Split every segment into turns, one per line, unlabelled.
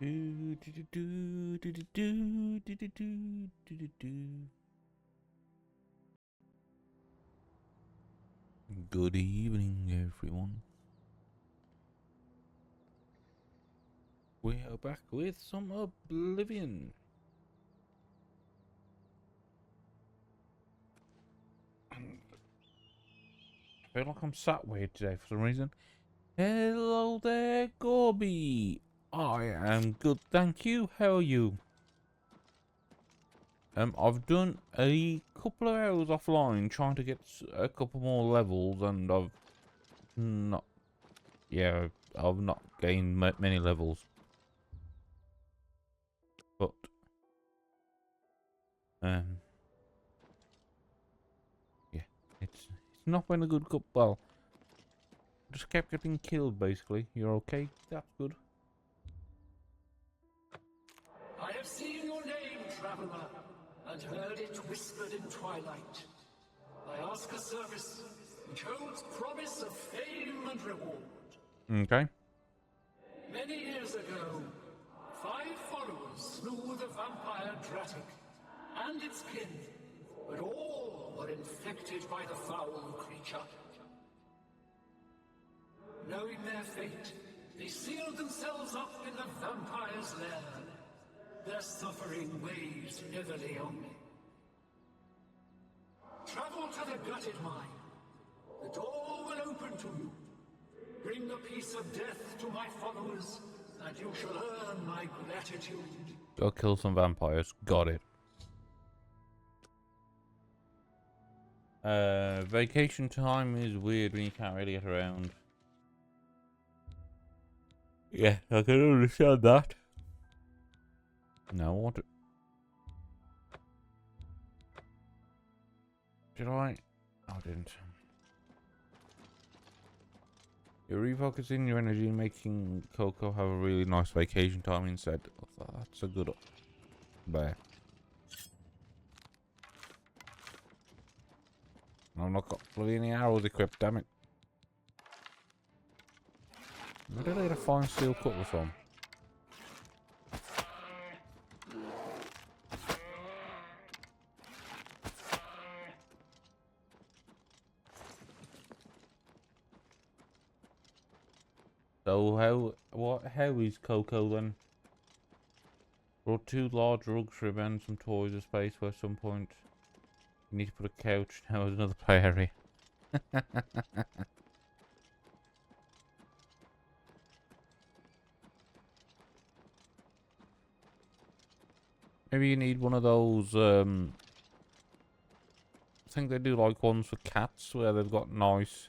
Do, do, do, do, do, do, do, do, do, do, do, do. Good evening, everyone. We are back with some Oblivion. I feel like I'm sat weird today for some reason. Hello there, Gorby. I am good, thank you. How are you? I've done a couple of hours offline trying to get a couple more levels, and I've not gained many levels. But yeah, it's not been a good couple. Well, just kept getting killed basically. You're okay? That's good.
I have seen your name, traveler, and heard it whispered in twilight. I ask a service which holds promise of fame and reward.
Okay.
Many years ago, 5 followers slew the vampire Dratic and its kin, but all were infected by the foul creature. Knowing their fate, they sealed themselves up in the vampire's lair. Their suffering weighs heavily on me. Travel to the gutted mine. The door will open to you. Bring the piece of death to my followers, and you shall earn my gratitude.
Go kill some vampires. Got it. Vacation time is weird when you can't really get around. Yeah, I can understand that. No, what? Did I? Oh, I didn't. You're refocusing your energy and making Coco have a really nice vacation time instead. Oh, that's a good bear. I've not got bloody any arrows equipped, damn it. Where did I get a fine steel cutlass from? So how is Coco then? Brought 2 large rugs for him and some toys of space where at some point you need to put a couch. Now there's another play area. Maybe you need one of those, I think they do like ones for cats where they've got nice,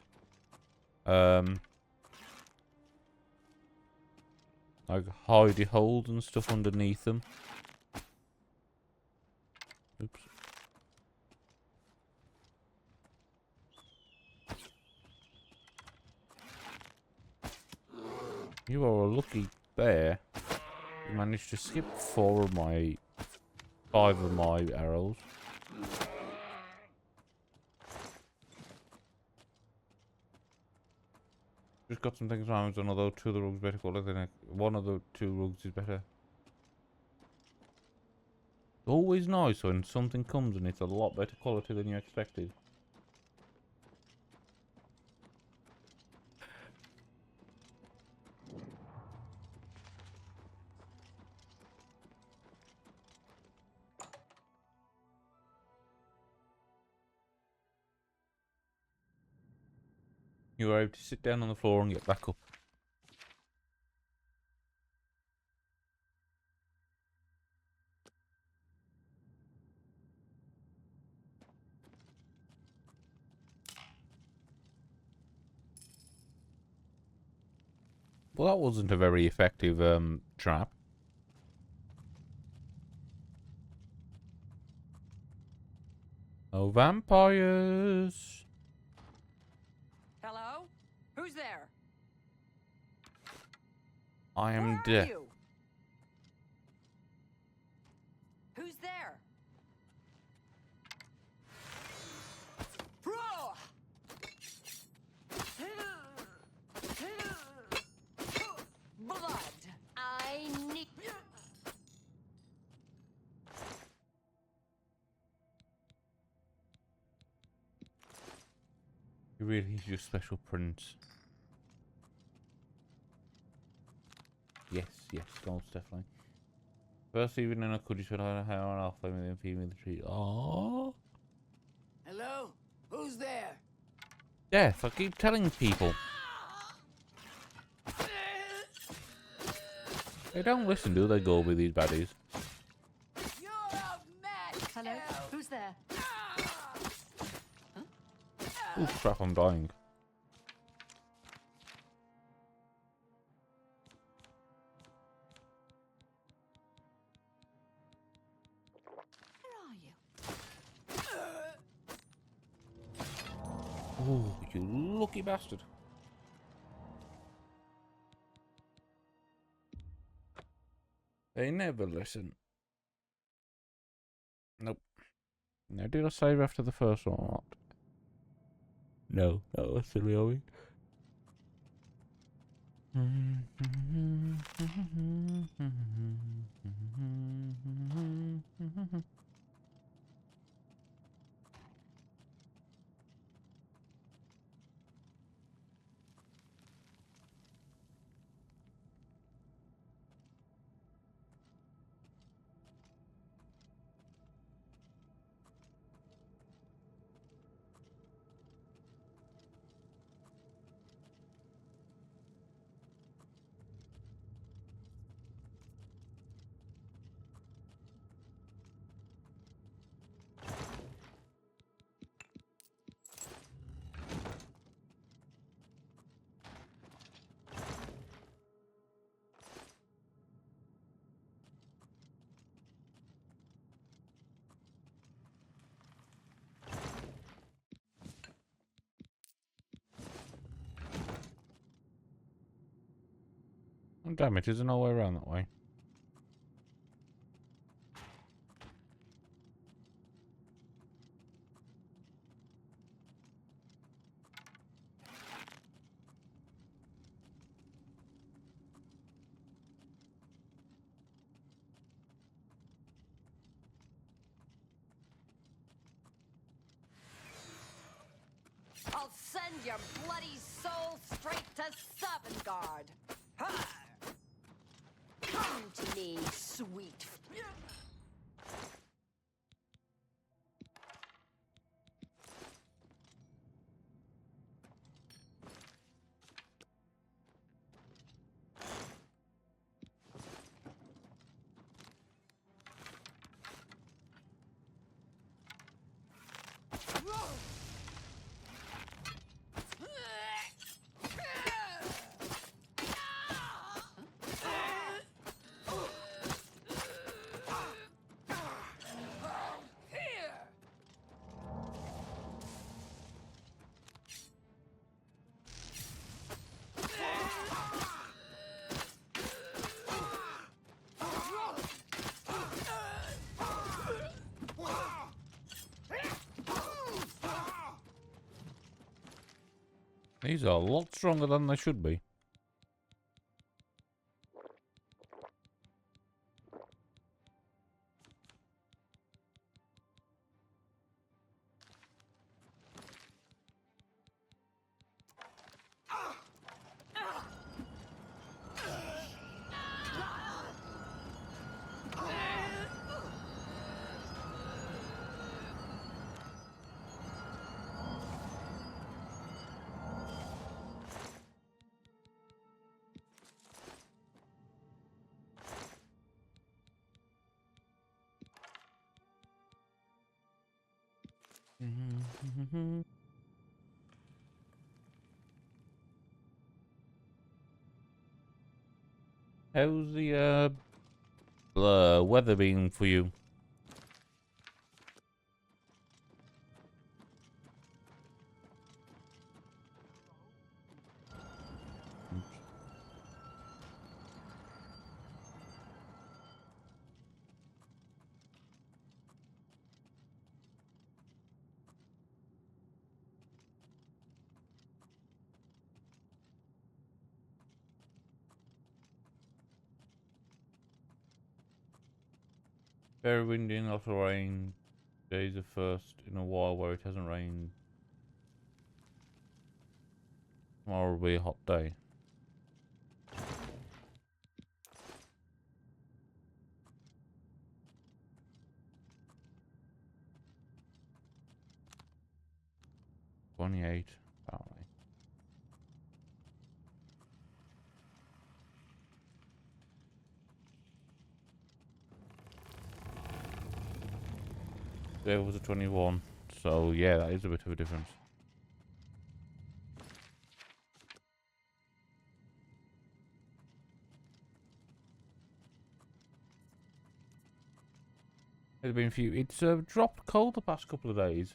like hidey holes and stuff underneath them. Oops. You are a lucky bear. You managed to skip 5 of my arrows. Just got some things wrong, although 2 of the rugs better quality than one of the 2 rugs is better. Always nice when something comes and it's a lot better quality than you expected. You were able to sit down on the floor and get back up. Well, that wasn't a very effective trap. Oh, vampires!
Hello? Who's there?
I am
Where are
dead.
you? Who's there? Blood. I need.
It really is your special prince. Yes, yes, most definitely. First evening I could just went on a hair on off and then feed me the treat. Oh,
Hello? Who's there?
Death, I keep telling people. They don't listen, do they, go with these baddies?
You're a mess!
Hello? Who's there?
Oh crap, I'm dying.
Where are you?
Oh, you lucky bastard. They never listen. Nope. Now, did I save after the first one or not? No, that was silly of me. Oh, damn it, there's no way around that way.
I'll send your bloody soul straight to Sovngarde. Ha! Come to me, sweet.
These are a lot stronger than they should be. How's the weather been for you? Very windy and lots of rain. Today's the first in a while where it hasn't rained. Tomorrow will be a hot day. $28, apparently. There was a 21, so yeah, that is a bit of a difference. There's been a few. It's dropped cold the past couple of days.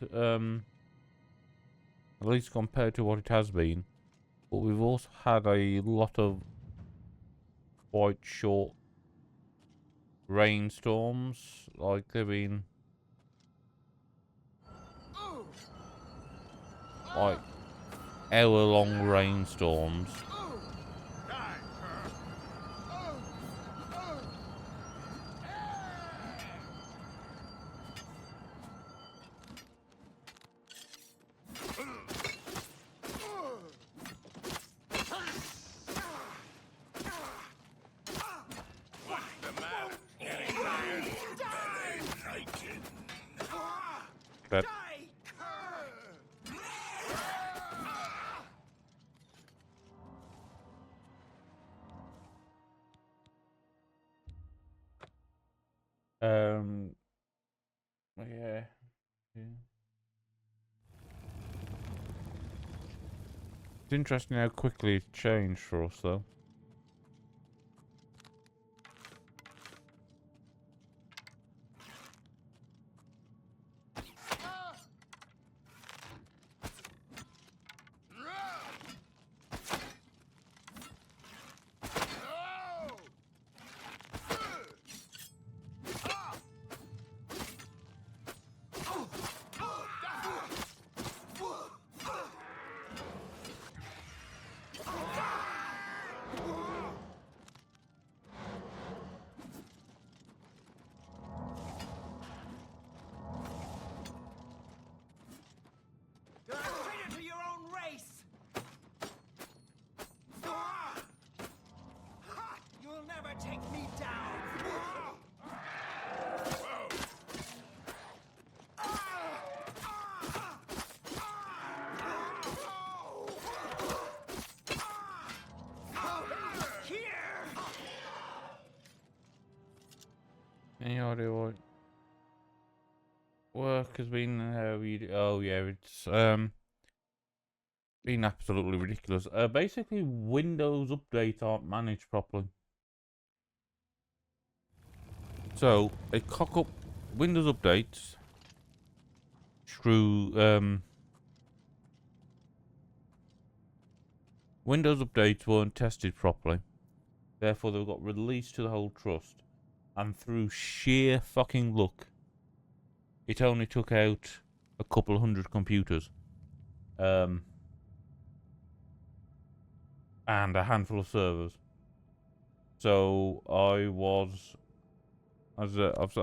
At least compared to what it has been. But we've also had a lot of quite short rainstorms. Like they've been like hour-long rainstorms. That yeah. It's interesting how quickly it changed for us, though. Any idea what work has been? Oh yeah, it's been absolutely ridiculous. Basically, Windows updates aren't managed properly. So they cock up Windows updates through Windows updates weren't tested properly. Therefore, they got released to the whole trust. And through sheer fucking luck, it only took out a couple hundred computers. And a handful of servers. So I was, I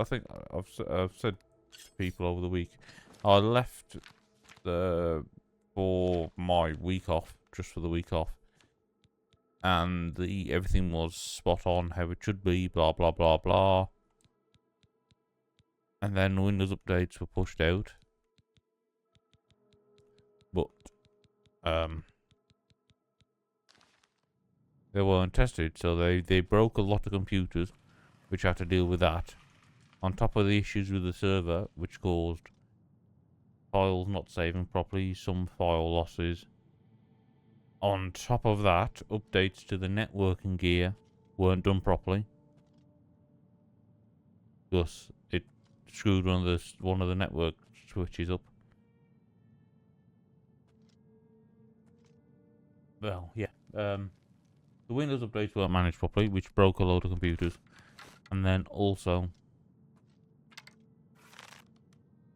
think I've said to people over the week, I left for my week off, just for the week off, and everything was spot on how it should be, blah blah blah blah. And then Windows updates were pushed out, but they weren't tested, so they broke a lot of computers, which had to deal with that, on top of the issues with the server, which caused files not saving properly, some file losses. On top of that, updates to the networking gear weren't done properly, because it screwed one of the network switches up. Well, yeah. The Windows updates weren't managed properly, which broke a load of computers. And then also,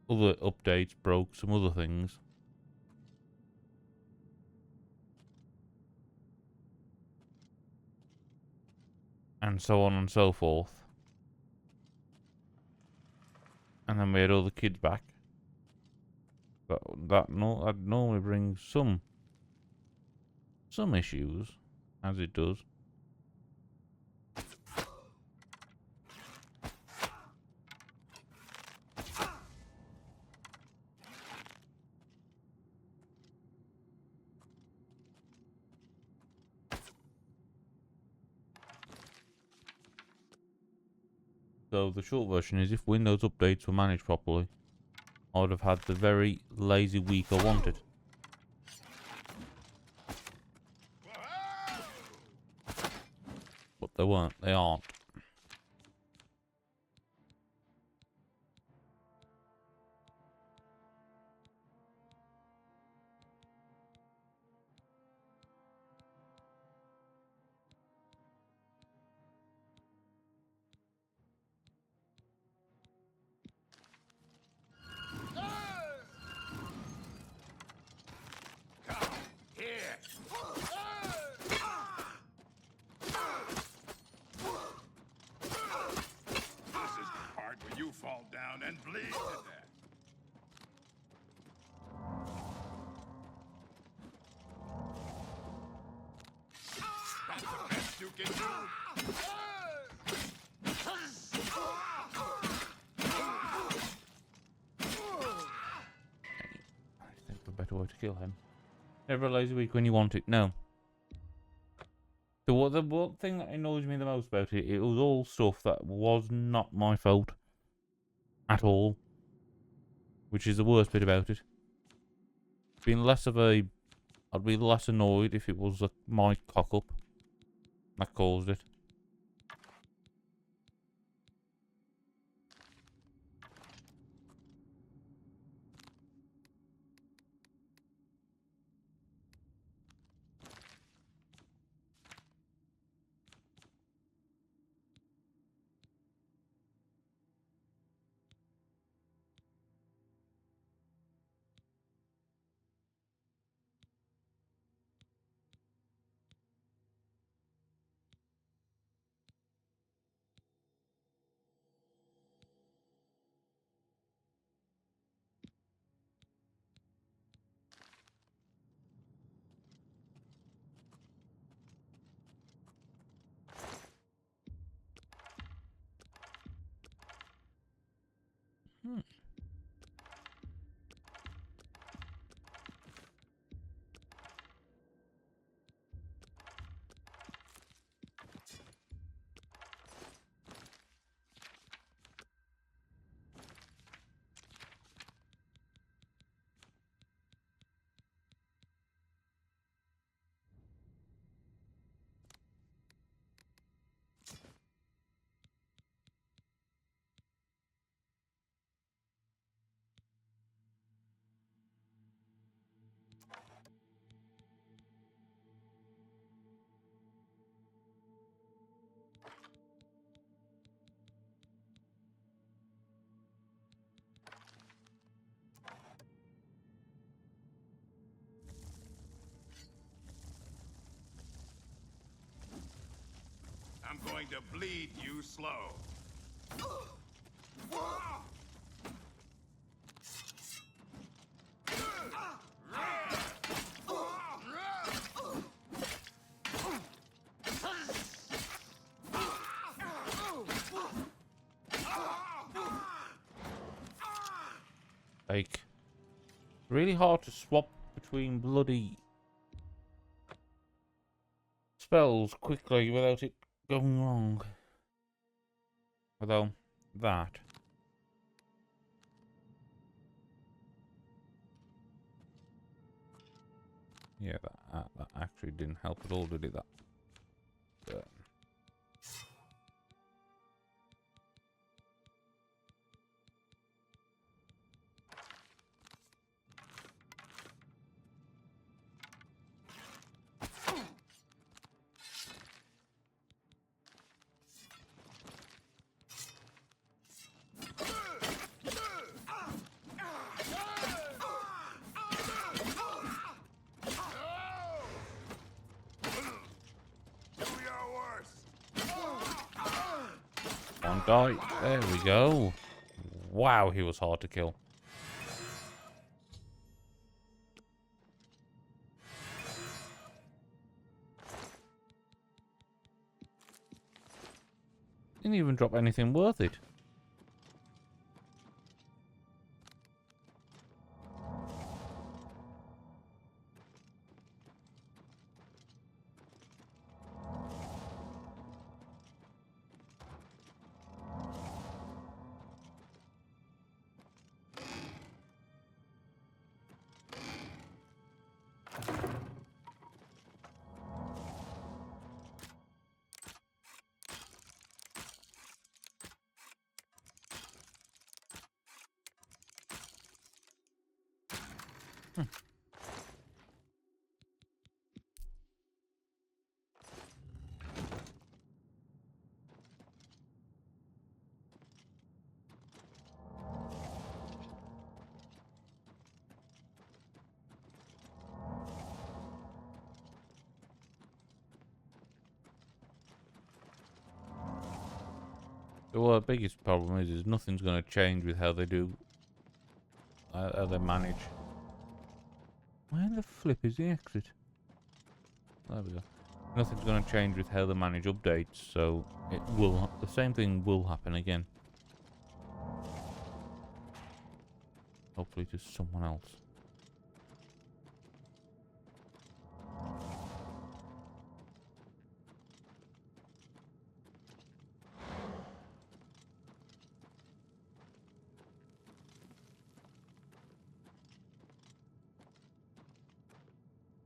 other updates broke some other things. And so on and so forth. And then we had all the kids back. That normally brings some some issues, as it does. So the short version is, if Windows updates were managed properly, I would have had the very lazy week I wanted. But they weren't. They aren't.
Fall down and bleed to death. That's the best you can do.
I think of a better way to kill him. Never a lazy week when you want it. No. The one thing that annoys me the most about it, it was all stuff that was not my fault. At all. Which is the worst bit about it. Being less of a... I'd be less annoyed if it was my cock-up that caused it.
I'm going to bleed you slow.
Like, really hard to swap between bloody spells quickly without it going wrong. Although, that. Yeah, that actually didn't help at all, did it? That. One die. There we go. Wow, he was hard to kill. Didn't even drop anything worth it. Well, the biggest problem is nothing's going to change with how they do, how they manage. Where the flip is the exit? There we go. Nothing's going to change with how they manage updates, so it will. The same thing will happen again. Hopefully to someone else.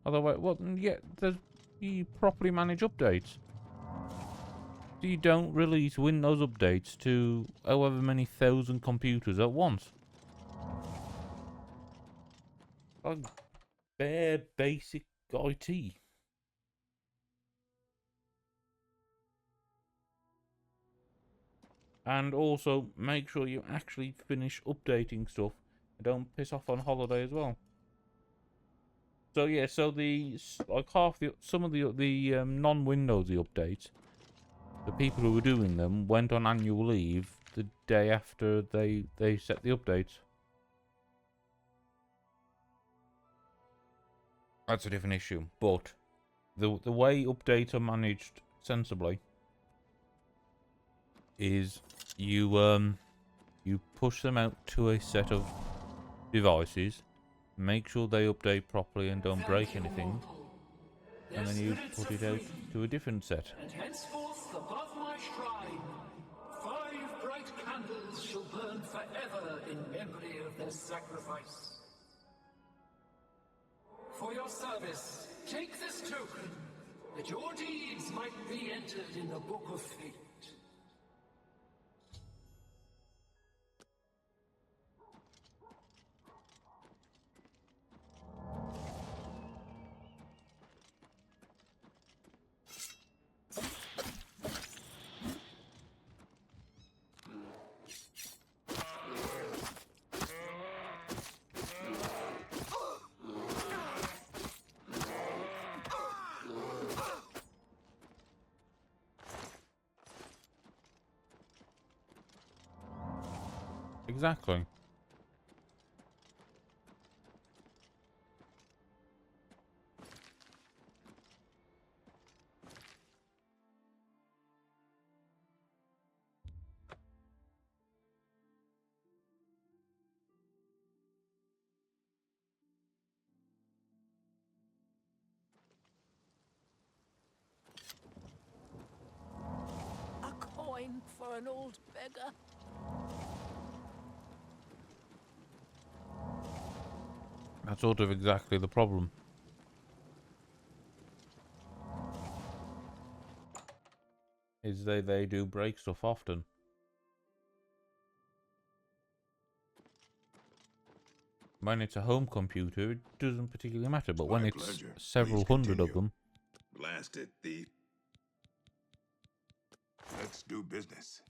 Otherwise, well, yeah, you properly manage updates. You don't release Windows updates to however many thousand computers at once. Like bare basic IT. And also make sure you actually finish updating stuff and don't piss off on holiday as well. So yeah, so some of the non-Windowsy updates, the people who were doing them went on annual leave the day after they set the updates. That's a different issue, but the way updates are managed sensibly is you push them out to a set of devices, make sure they update properly and don't break anything, and then you put it out to a different set.
And henceforth above my shrine, 5 bright candles shall burn forever in memory of their sacrifice. For your service, take this token, that your deeds might be entered in the Book of Fate.
Exactly.
A coin for an old beggar.
That's sort of exactly the problem. Is they do break stuff often. When it's a home computer, it doesn't particularly matter, but when it's several hundred of them...
Blast it, thief. Let's do business.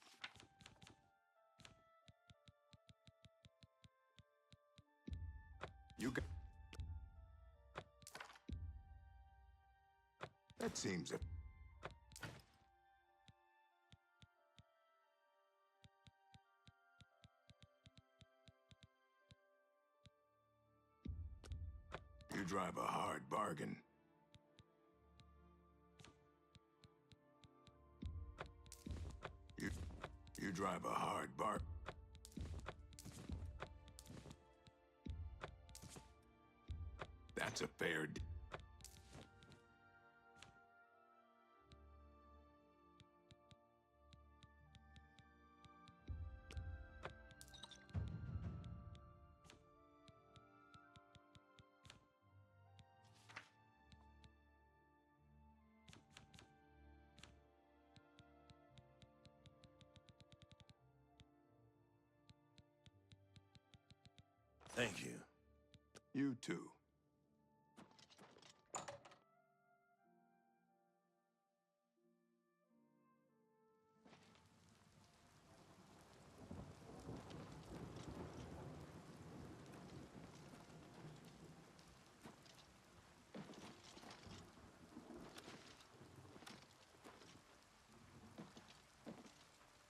You got... That seems a... You drive a hard bargain. You... drive a hard bar. That's a fair d-
Thank you.
You too.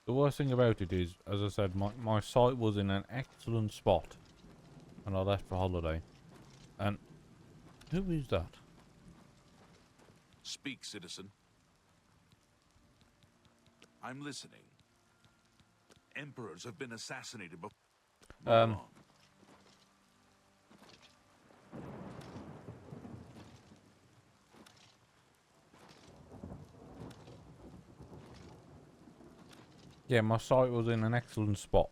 The worst thing about it is, as I said, my site was in an excellent spot when I left for holiday. And who is that?
Speak, citizen. I'm listening. Emperors have been assassinated before.
Yeah, my site was in an excellent spot.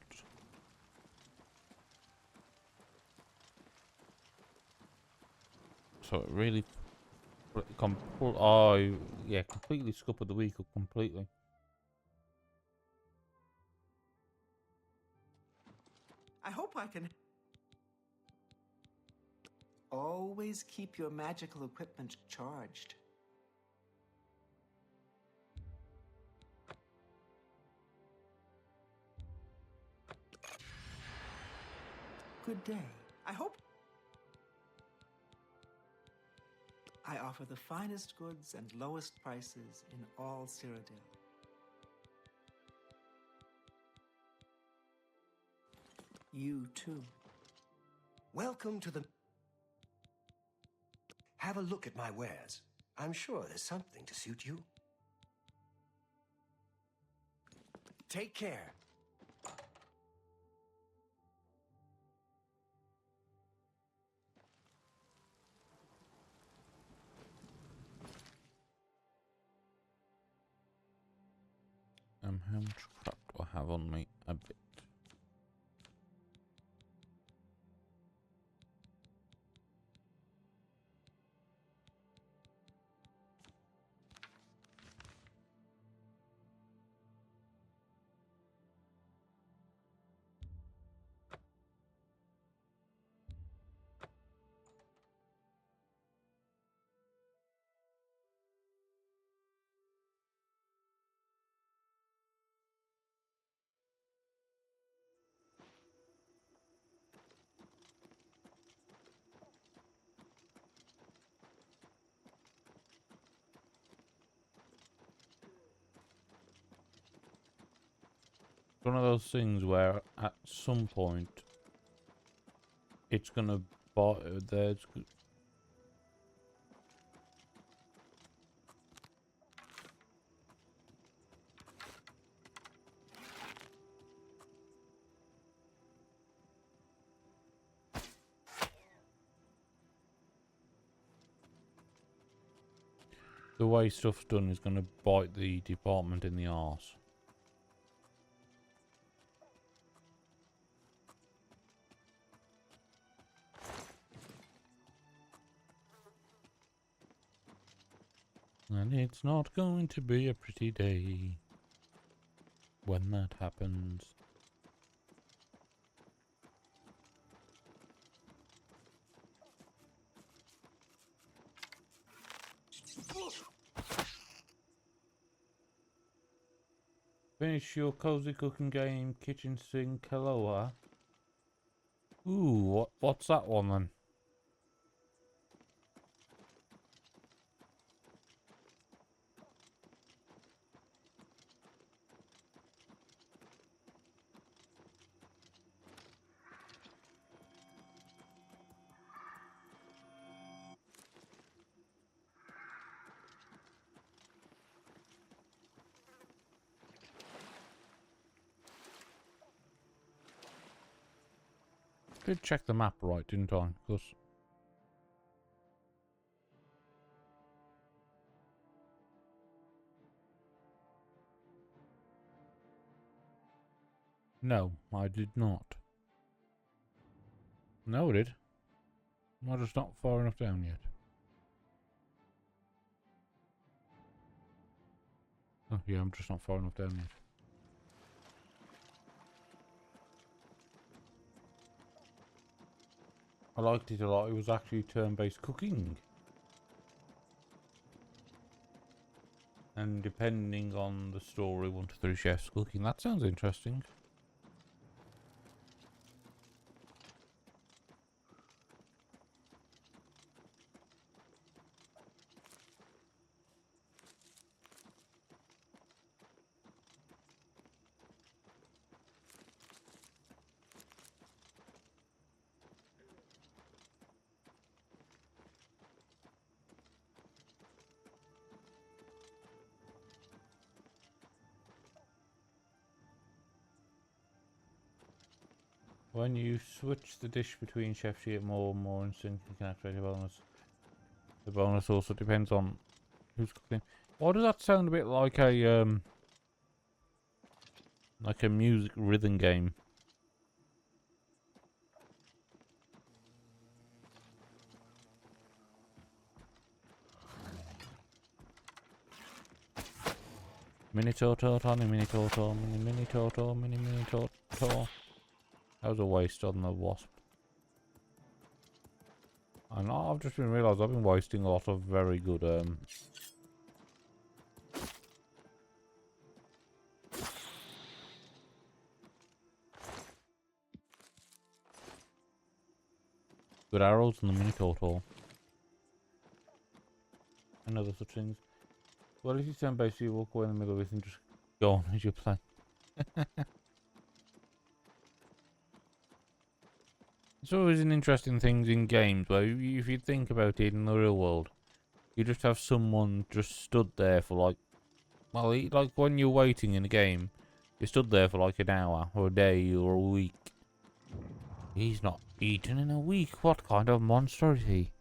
So it really completely scuppered the week up completely.
I hope I can. Always keep your magical equipment charged. Good day. I hope I offer the finest goods and lowest prices in all Cyrodiil. You too.
Welcome to the... Have a look at my wares. I'm sure there's something to suit you. Take care.
How much crap do I have on me? A bit. One of those things where at some point it's gonna there's the way stuff's done is gonna bite the department in the arse. And it's not going to be a pretty day when that happens. Finish your cozy cooking game, kitchen sink, hello. Ooh, what's that one then? Did check the map right, didn't I? Because no, I did not. No, I did. I'm just not far enough down yet. Oh yeah, I'm just not far enough down yet. I liked it a lot. It was actually turn-based cooking. And depending on the story, 1 to 3 chefs cooking. That sounds interesting. When you switch the dish between chefs, you get more and more instant. You can activate a bonus. The bonus also depends on who's cooking. Why does that sound a bit like a music rhythm game? Mini Toto, tiny mini Toto, mini Toto, mini Toto. That was a waste on the wasp. And I've just been realised I've been wasting a lot of very good good arrows in the mini Toto. And other such things. Well, if you turn basically walk away in the middle of it and just go on as you play. It's always an interesting thing in games where if you think about it in the real world, you just have someone just stood there for like, well, like when you're waiting in a game, you stood there for like an hour or a day or a week. He's not eaten in a week. What kind of monster is he?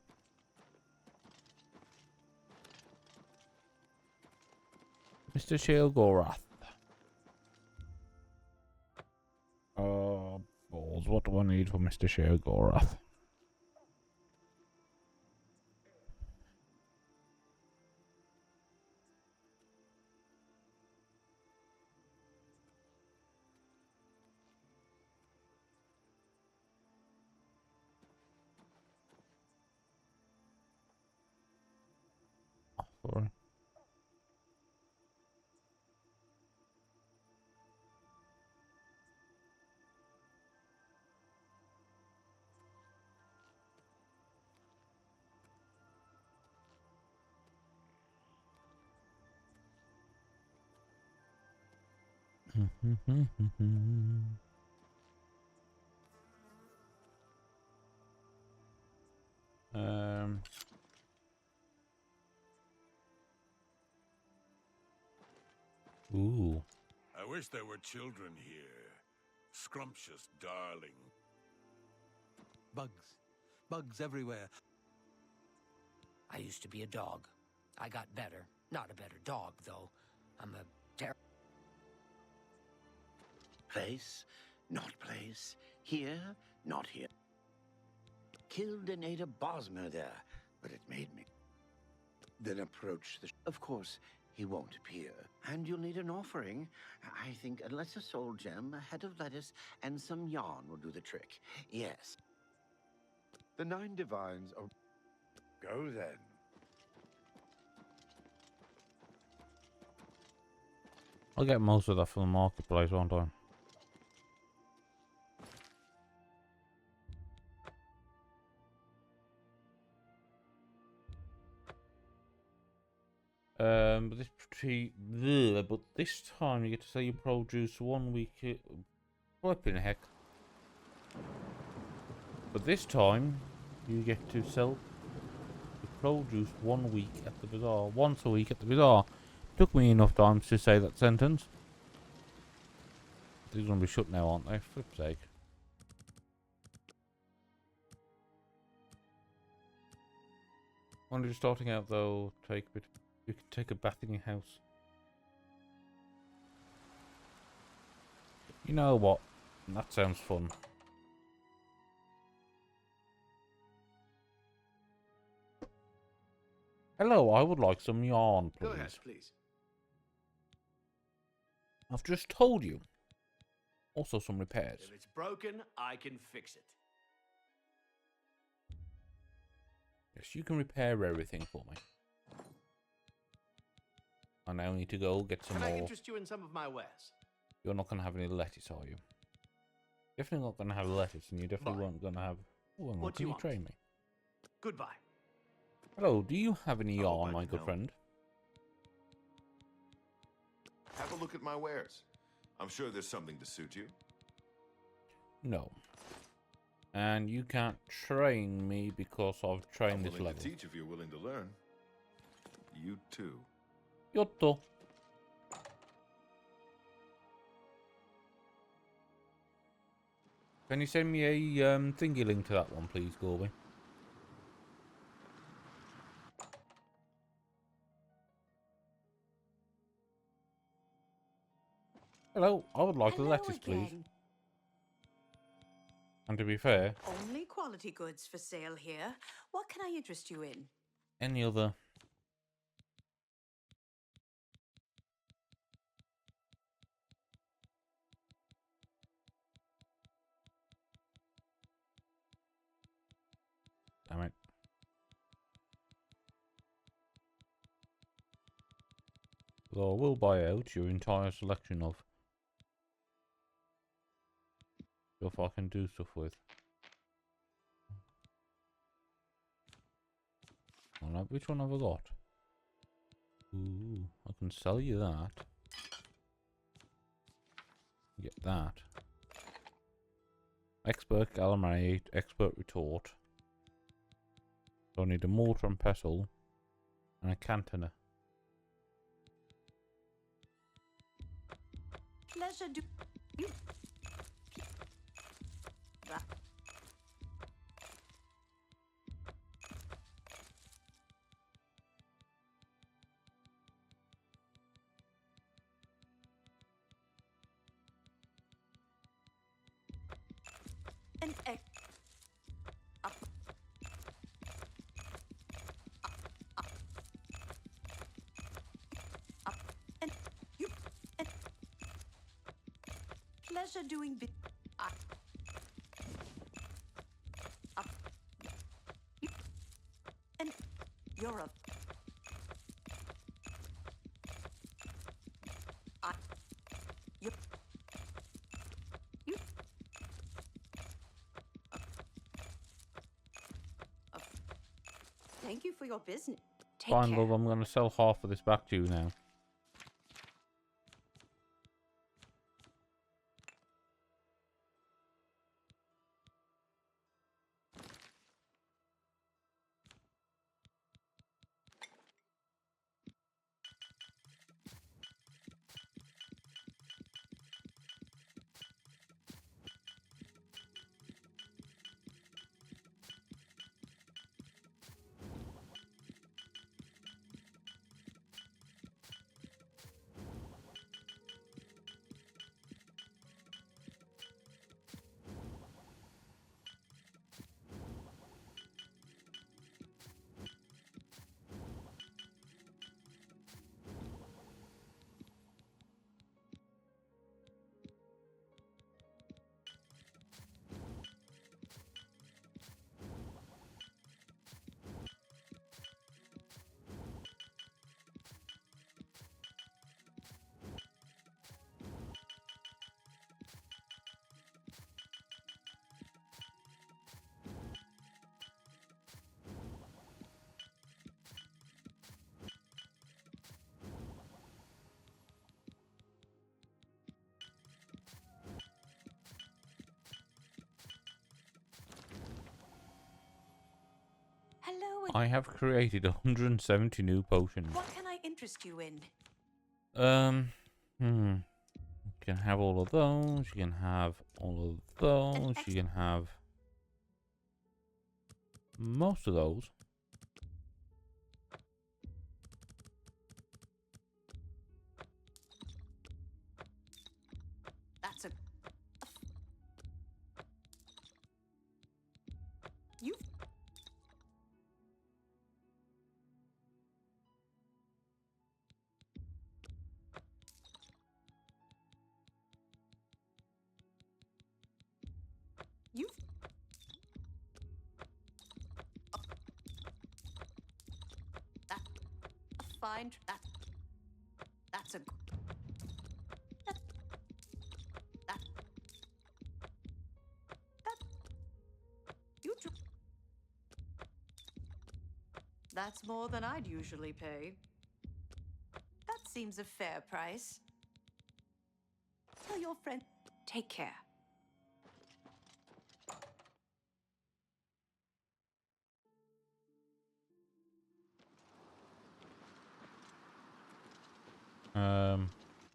Mr. Sheogorath. Balls, what do I need for Mr. Sheogorath? Sorry. Ooh.
I wish there were children here. Scrumptious darling.
Bugs. Bugs everywhere. I used to be a dog. I got better. Not a better dog, though. I'm a
Place, not place. Here, not here. Killed and ate a Bosmer there, but it made me. Then approach the... Of course, he won't appear. And you'll need an offering. I think unless a soul gem, a head of lettuce, and some yarn will do the trick. Yes. The 9 divines are... Go then.
I'll get most of that from the marketplace, won't I? But this time you get to say you produce 1 week. Flipping heck! But this time you get to sell the produce 1 week at the bazaar, once a week at the bazaar. Took me enough time to say that sentence. These are gonna be shut now, aren't they? Flip's sake. When you're starting out though, take a bit. You can take a bath in your house. You know what? That sounds fun. Hello, I would like some yarn, please.
Go ahead, please.
I've just told you. Also some repairs.
If it's broken, I can fix it.
Yes, you can repair everything for me. I now need to go get some
Can I
more.
interest you in some of my wares?
You're not going to have any lettuce, are you? Definitely not going to have lettuce, and you definitely
Bye.
weren't going to have... Oh, hang on,
What do
can
you
you
want?
train me?
Goodbye.
Hello, do you have any
Oh,
yarn,
I
my
don't
good
know.
friend?
Have a look at my wares. I'm sure there's something to suit you.
No. And you can't train me because I've trained
I'm
this
willing
level.
to teach if you're willing to learn. You too.
Yotto. Can you send me a thingy link to that one, please, Gorby? Hello, I would like a
Hello
lettuce, please.
again.
And to be fair,
Only quality goods for sale here. What can I interest you in?
any other... Damn it. Though I will buy out your entire selection of stuff I can do stuff with. Alright, which one have I got? Ooh, I can sell you that. Get that. Expert calamite, expert retort. So I need a mortar and pestle and a cantoner.
Pleasure do you. That. An ex. Up. Up. And you. And pleasure doing bit. Up. Up. You. And you're a. I. You. You. Thank you for your business. Take
Fine,
care.
love, I'm going to sell half of this back to you now.
Hello.
I have created 170 new potions.
What can I interest you in?
You can have all of those, you can have all of those, you can have most of those.
find that's a that, that, you tr- That's more than I'd usually pay. That seems a fair price. Tell your friend. Take care.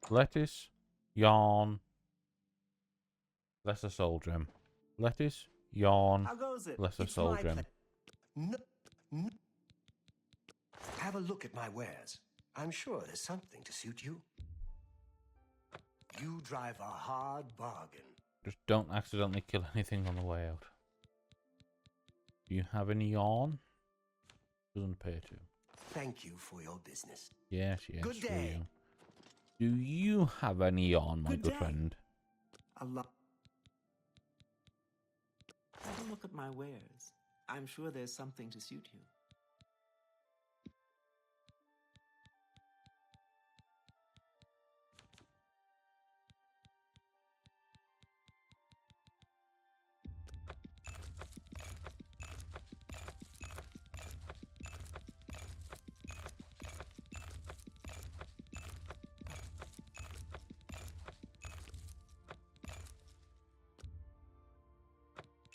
Lettuce, yarn, lesser soul gem. Lettuce, yarn,
How goes it?
lesser
It's
soul
my
gem.
Have a look at my wares. I'm sure there's something to suit you. You drive a hard bargain.
Just don't accidentally kill anything on the way out. Do you have any yarn? Doesn't appear to.
Thank you for your business.
Yes,
Good
screw
day.
you. Do you have any yarn, my good
day.
friend?
Have a look at my wares. I'm sure there's something to suit you.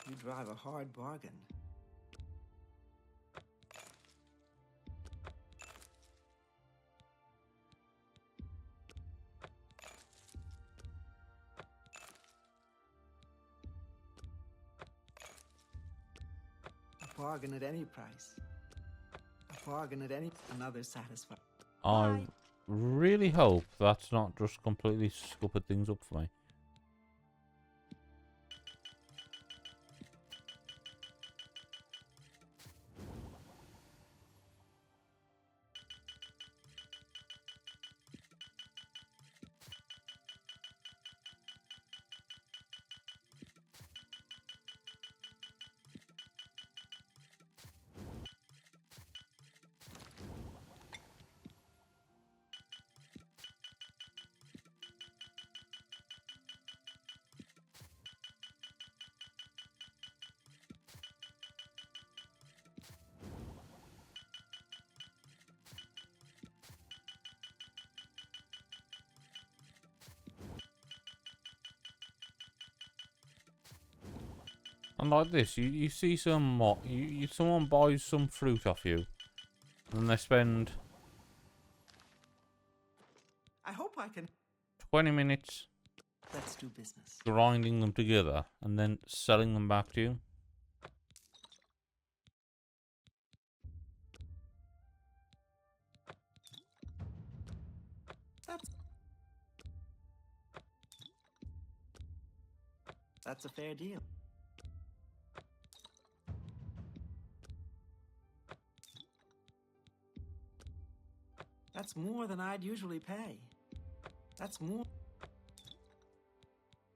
You drive a hard bargain. A bargain at any price. A bargain at any another satisfied.
I really hope that's not just completely scuppered things up for me. And like this, you see someone buys some fruit off you, and they spend
I hope I can.
20 minutes
Let's do business.
grinding them together and then selling them back to you.
That's a fair deal. That's more than I'd usually pay. That's more.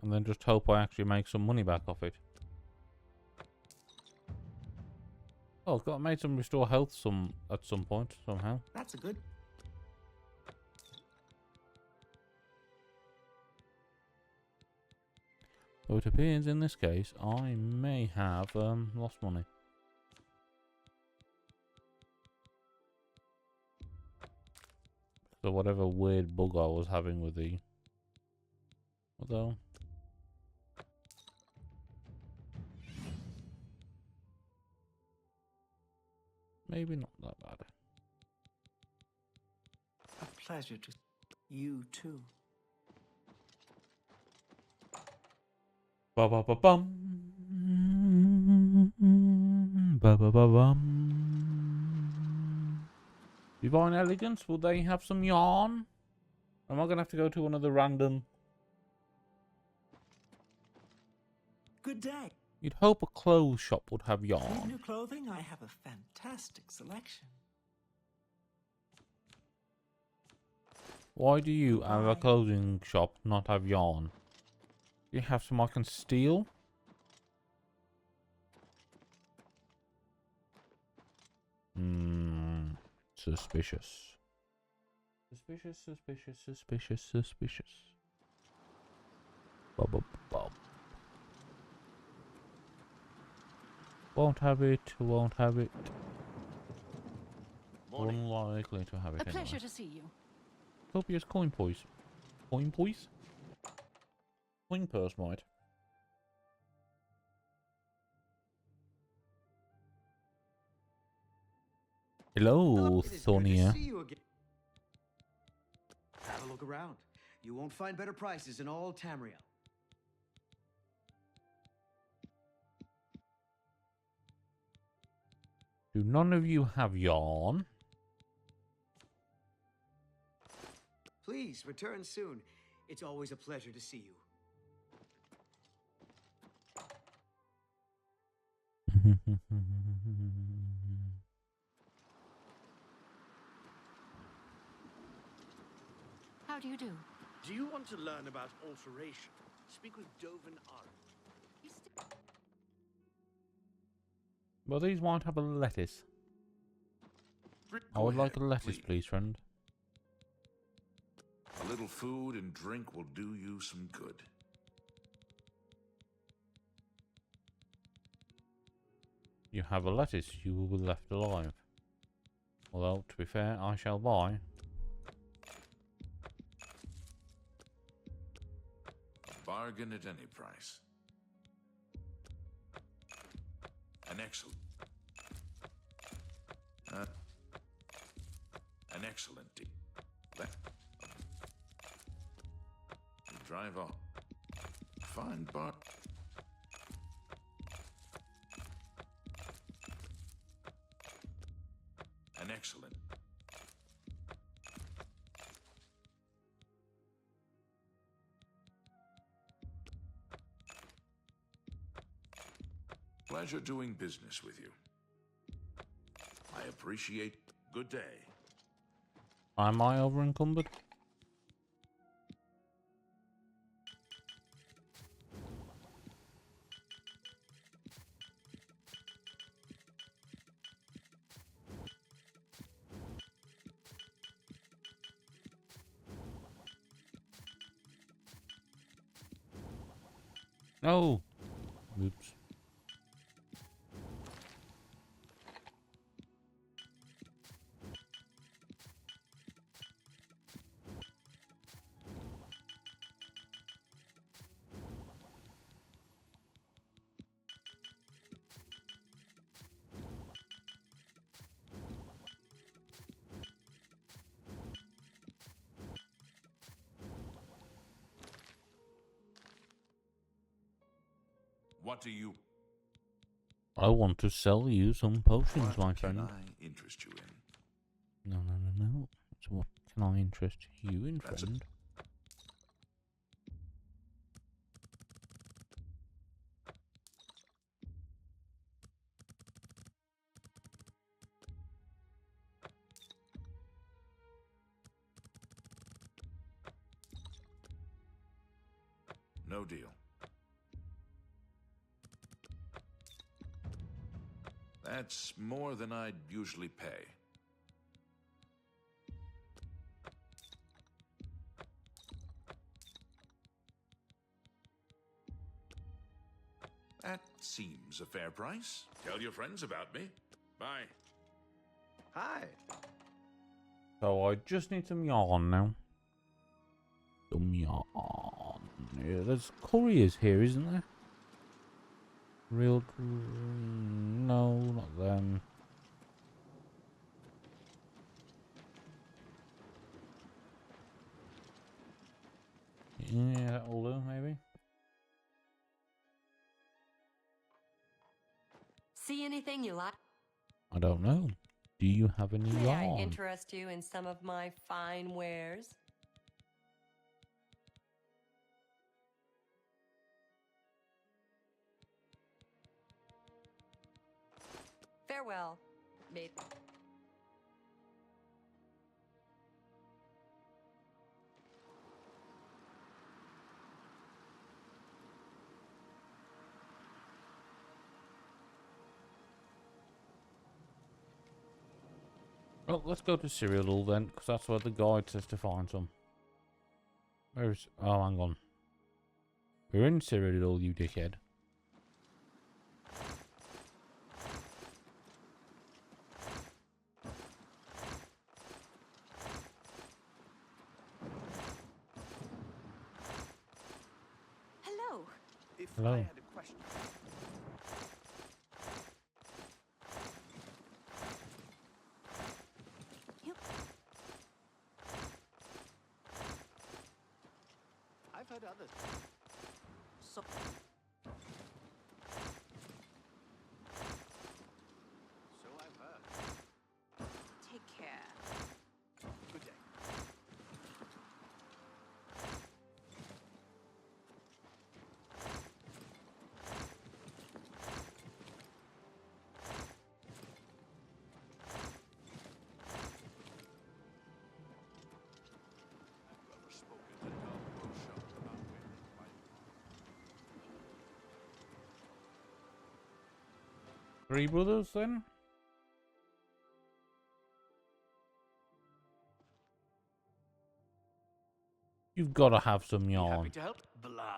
And then just hope I actually make some money back off it. Oh, got made some restore health at some point somehow.
That's a good.
So it appears in this case I may have lost money. So whatever weird bug I was having with the... Although... maybe not that bad.
A pleasure to you too.
Ba ba ba bum. Ba ba ba bum. Divine Elegance, will they have some yarn? Am I gonna have to go to another random?
Good day.
You'd hope a clothes shop would have
Need
yarn.
new clothing? I have a fantastic selection.
Why do you have a clothing shop not have yarn? Do you have some I can steal? Suspicious. Suspicious, suspicious, suspicious, suspicious. Bob, bob, bob. Won't have it, won't have it.
Morning.
Unlikely to have it
A pleasure
anyway.
to see you.
Copious coin poise. Coin poise? Coin purse, mate. Hello,
It is good to
Sonia.
see you again. Have a look around. You won't find better prices in all Tamriel.
Do none of you have yarn?
Please return soon. It's always a pleasure to see you.
How do you do?
Do you want to learn about alteration? Speak with Dovin Art.
Well, these won't have a lettuce. I would like a lettuce, please, friend.
A little food and drink will do you some good.
You have a lettuce, you will be left alive. Although, to be fair, I shall buy.
A bargain at any price. An excellent deal. You drive off. Fine bar. An excellent. Pleasure doing business with you. I appreciate. Good day.
Am I over encumbered? No. Oops.
What do you?
I want to sell you some potions, my friend.
What can I interest you in?
No, no, no, no. So what can I interest you in, friend?
No deal. That's more than I'd usually pay. That seems a fair price. Tell your friends about me. Bye.
Hi.
So I just need some yarn now. Some yarn. Yeah, there's couriers here, isn't there? Real... No, not them. Yeah, that'll do, maybe.
See anything you like?
I don't know. Do you have any
May I
yarn?
interest you in some of my fine wares? Farewell, mate.
Well, let's go to Cyrodiil then, because that's where the guide says to find some. Where's... Oh, hang on. We're in Cyrodiil, you dickhead.
Hello.
Hello.
I had a question. I've heard others.
So
So I've heard.
take care.
Good day. Have you ever spoken to Tom Rorschach about where he might...
Three brothers then? You've got to have some
Happy
yarn.
to help. Blah.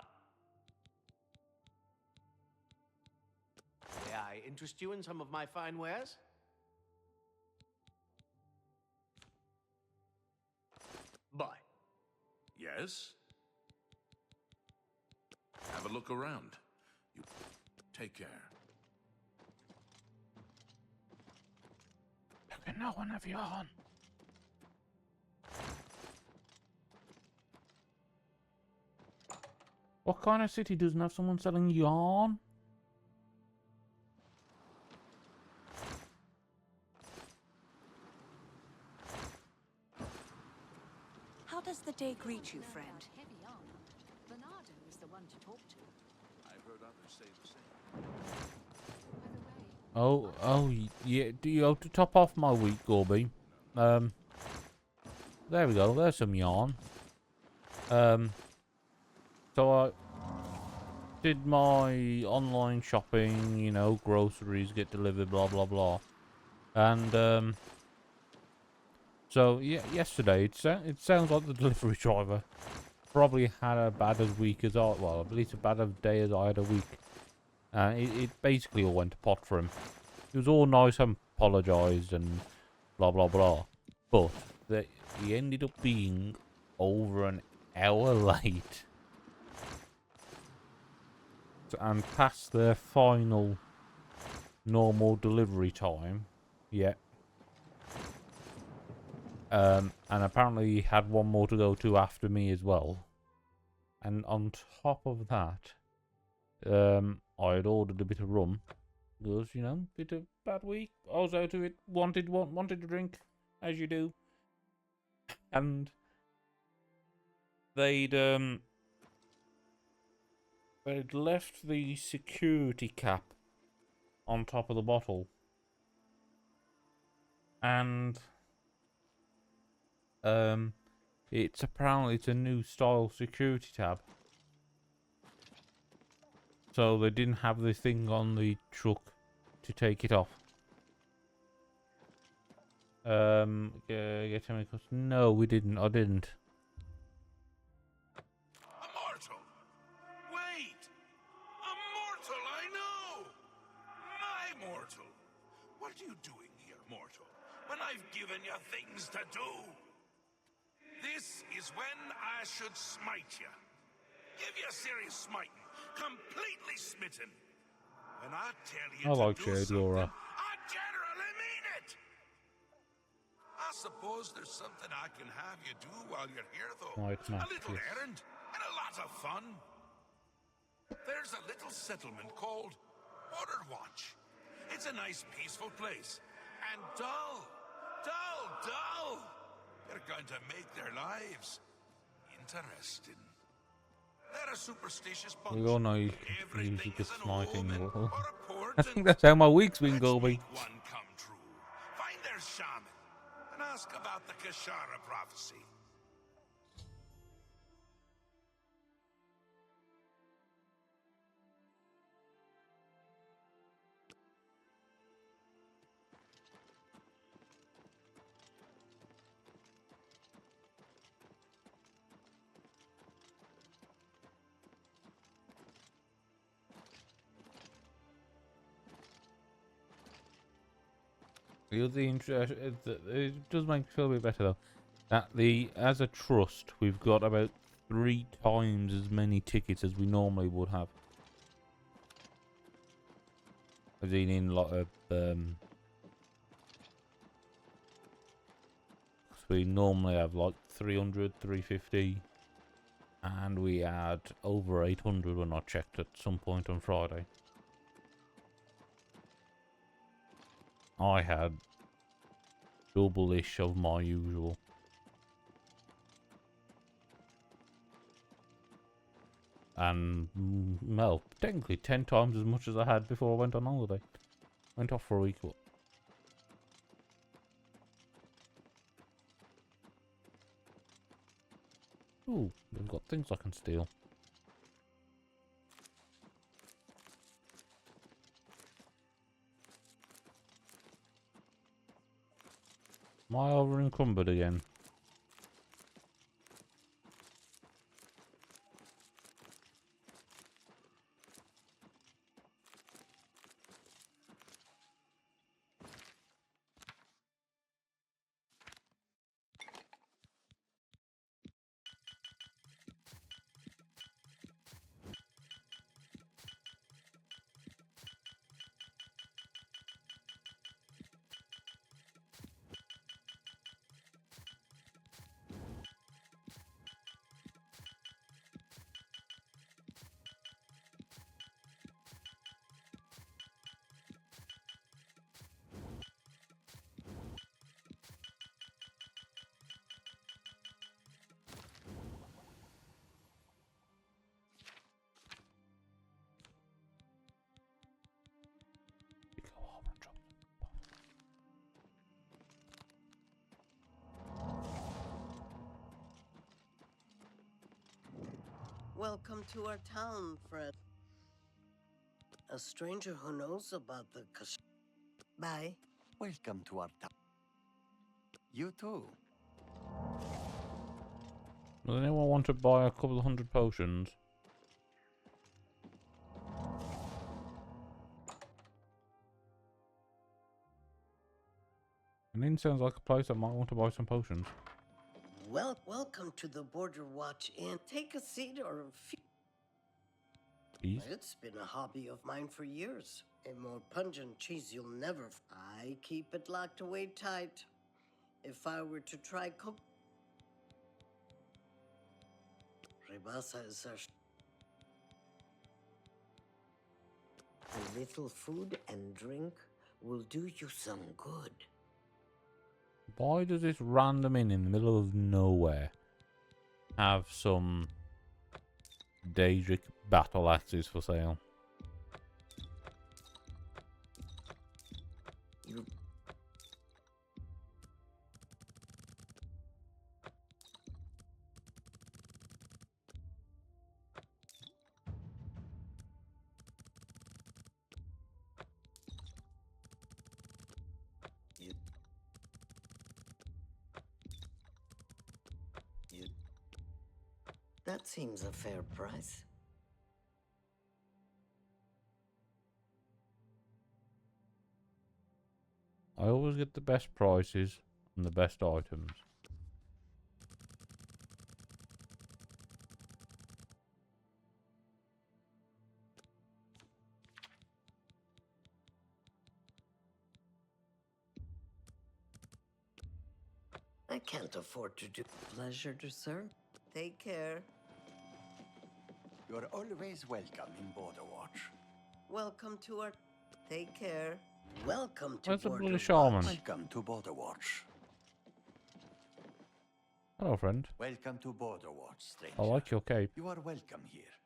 May I interest you in some of my fine wares? Bye.
Yes? Have a look around. You take care.
Look at no one have yarn. What kind of city doesn't have someone selling yarn?
How does the day greet you, friend?
Heavy armor. Bernardo is the one to talk to.
I've heard others say the same.
Yeah. Do you to top off my week, Gorby? There we go. There's some yarn. So I did my online shopping. You know, groceries get delivered, blah blah blah, and so yeah, yesterday it sounds like the delivery driver probably had a bad as week as I, well, at least a bad of day as I had a week. It basically all went to pot for him. He was all nice and apologised and blah blah blah, but he ended up being over an hour late and past their final normal delivery time. Yeah. And apparently he had one more to go to after me as well. And on top of that, I had ordered a bit of rum. Because, you know, bit of bad week. I was out of it. Wanted to drink, as you do. And they'd left the security cap on top of the bottle. And it's a new style security tab. So they didn't have the thing on the truck to take it off. Get him across. No, we didn't. I didn't.
Immortal! Wait! Immortal, I know! My mortal! What are you doing here, mortal? When I've given you things to do? This is when I should smite you. Give you a serious smiting. Completely smitten. When I tell you
I
to
like
do
Jade
something,
Laura.
I generally mean it. I suppose there's something I can have you do while you're here, though.
Right,
A
Matt,
little
yes.
errand and a lot of fun. There's a little settlement called Order Watch. It's a nice, peaceful place. And dull. They're going to make their lives interesting. They're a superstitious bunch.
We all know you
Everything
usually
is
get
an
smiting.
omen
Well,
or a
I
portent.
think that's how my week's been,
Let's
Gorby.
make one come true. Find their shaman and ask about the Kashara prophecy.
The other interest, it does make me feel a bit better though. That as a trust, we've got about 3 times as many tickets as we normally would have. I've seen in a lot of so we normally have like 300, 350, and we had over 800 when I checked at some point on Friday. I had double-ish of my usual. And, well, technically 10 times as much as I had before I went on holiday. Went off for a week. Ooh, we've got things I can steal. Am I over encumbered again?
Welcome to our town, friend. A stranger who knows about the Bye.
Welcome to our town. You too.
Does anyone want to buy a couple of 100 potions? And then sounds like a place I might want to buy some potions.
Welcome to the Border Watch Inn. Take a seat or
Cheese?
It's been a hobby of mine for years. A more pungent cheese you'll never. I keep it locked away tight. If I were to try cook, Rebasa is a little food and drink will do you some good.
Why does this random inn in the middle of nowhere have some Daedric battle axes for sale?
That seems a fair price.
I always get the best prices and the best items.
I can't afford to do. Pleasure to serve. Take care.
You're always welcome in Border Watch.
Welcome to our. Take care. Welcome to
Where's the
Border
bloody
Watch.
shaman?
Welcome to Border Watch.
Hello, friend.
Welcome to Border Watch, stranger.
I like your cape.
You are welcome here.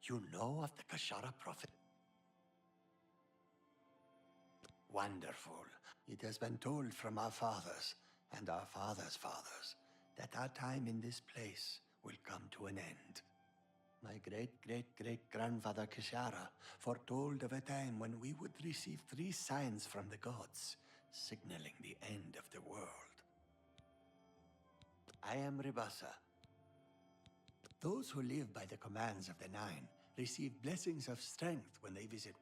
You know of the Kashara prophet? Wonderful. It has been told from our fathers and our fathers' fathers that our time in this place will come to an end. My great-great-great-grandfather Kishara foretold of a time when we would receive 3 signs from the gods, signaling the end of the world. I am Rebasa. Those who live by the commands of the Nine receive blessings of strength when they visit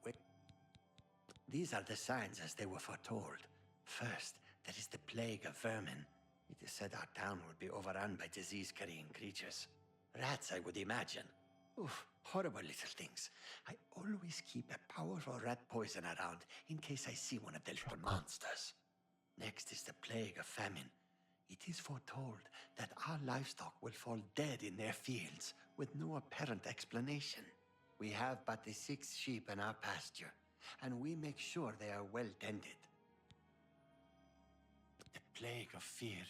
These are the signs as they were foretold. First, there is the plague of vermin. It is said our town would be overrun by disease-carrying creatures. Rats, I would imagine. Oof, horrible little things. I always keep a powerful rat poison around in case I see one of the little monsters. Next is the plague of famine. It is foretold that our livestock will fall dead in their fields with no apparent explanation. We have but the 6 sheep in our pasture, and we make sure they are well tended. The plague of fear.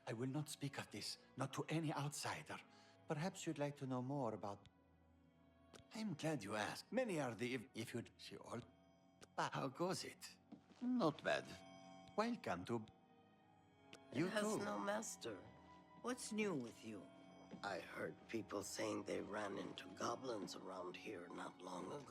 I will not speak of this, not to any outsider. Perhaps you'd like to know more about... I'm glad you asked. Many are the if you'd... She all... But how goes it? Not bad. Welcome to...
It has no master. What's new with you? I heard people saying they ran into goblins around here not long ago.